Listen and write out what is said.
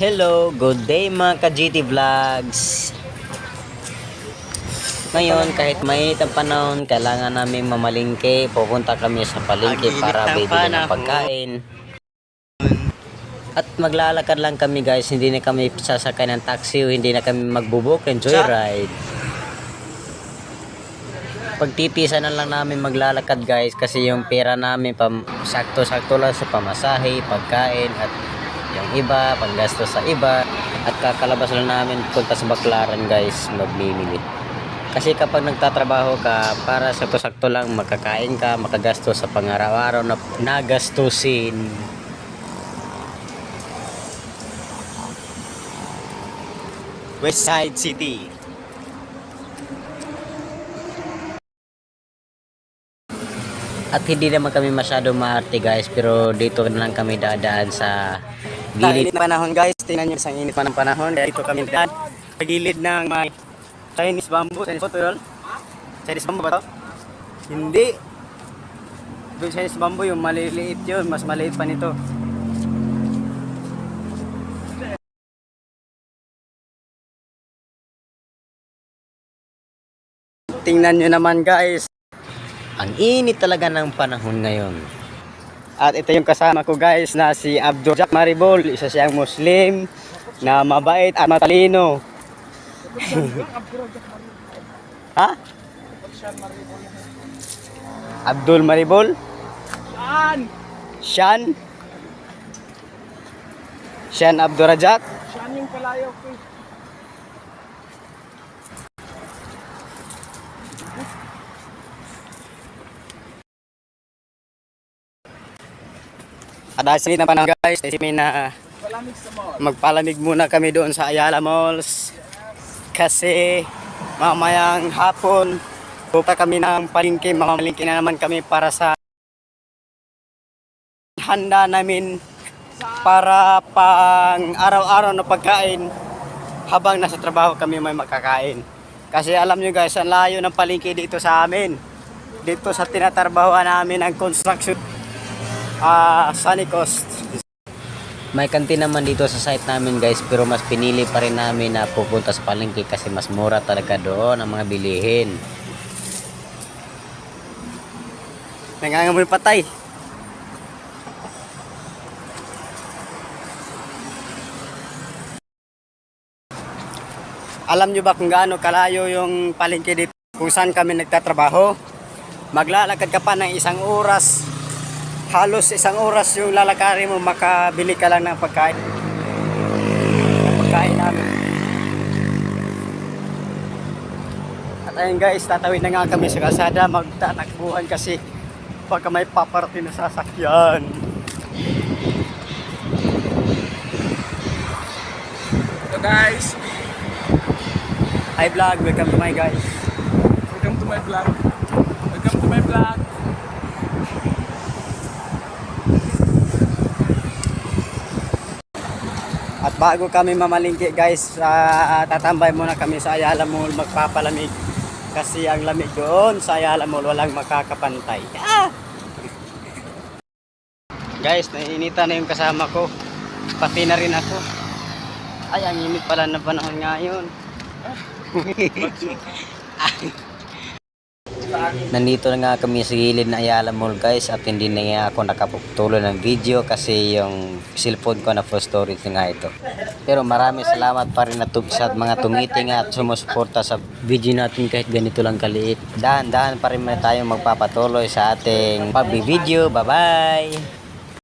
Hello, good day mga ka-GT Vlogs. Ngayon, kahit mainit ang panahon, kailangan namin mamalingke. Pupunta kami sa palengke para bibili ng pagkain. At maglalakad lang kami guys, hindi na kami sasakay ng taxi o hindi na kami magbubuk and joyride. Pagtitisa na lang namin maglalakad guys kasi yung pera namin sakto-sakto lang sa pamasahe, pagkain at yung iba, panggasto sa iba. At kakalabas lang namin punta sa Baclaran guys, magmimili. Kasi kapag nagtatrabaho ka, para sakto-sakto lang makakain ka, makagasto sa pangaraw-araw na nagastusin. Westside City. At hindi naman kami masyado maarte guys, pero dito na lang kami dadaan sa gilid ng panahon guys. Tingnan nyo isang init pa ng panahon. Kaya dito kami dadaan sa gilid ng may Chinese bamboo. Chinese bamboo yun? Chinese bamboo ba to? Hindi. Yung Chinese bamboo yung maliliit yun. Mas maliit pa nito. Tingnan nyo naman guys. Ang init talaga ng panahon ngayon. At ito yung kasama ko guys na si Abdul Jack Maribol. Isa siyang Muslim na mabait at matalino. Ha? Abdul Maribol? Shan? Shan Abdul Rajak? Saan yung kalayaw ko? At dahil sa na panahon guys, isimin na Palamig sa mall. magpalamig muna kami doon sa Ayala Malls. Kasi mamayang hapon, pupunta kami ng palengke, mamamalingke na naman kami para sa handa namin para pang araw-araw na pagkain habang nasa trabaho kami may makakain. Kasi alam nyo guys, ang layo ng palengke dito sa amin. Dito sa tinatrabahoan namin ang construction Sunny Coast. May kantin naman dito sa site namin guys, pero mas pinili pa rin namin na pupunta sa palengke kasi mas mura talaga doon ang mga bilihin. Nangangamoy patay. Alam nyo ba kung gaano kalayo yung palengke dito kung saan kami nagtatrabaho? Maglalakad ka pa ng isang oras. Halos isang oras yung lalakarin mo, makabili ka lang ng pagkain. Ng pagkain namin. At ayun guys, tatawid na nga kami sa kalsada, magtatakbuhan kasi baka may paparating na sasakyan. So guys, Hi vlog, welcome to my guys. welcome to my vlog. Welcome to my vlog. At bago kami mamalingki guys, tatambay muna kami sa Ayala Mall, magpapalamig. Kasi ang lamig doon sa Ayala Mall, walang makakapantay. Guys, naiinitan na yung kasama ko. Pati na rin ako. Ay, ang init pala na panahon ngayon. Nandito na nga kami sa gilid na Ayala Mall guys, at hindi na nga ako nakapagtuloy ng video kasi yung cellphone ko na full storage na nga ito. Pero maraming salamat pa rin sa mga tumiting at sumusuporta sa video natin kahit ganito lang kaliit. Dahan-dahan pa rin tayo magpapatuloy sa ating pag-video. Bye bye!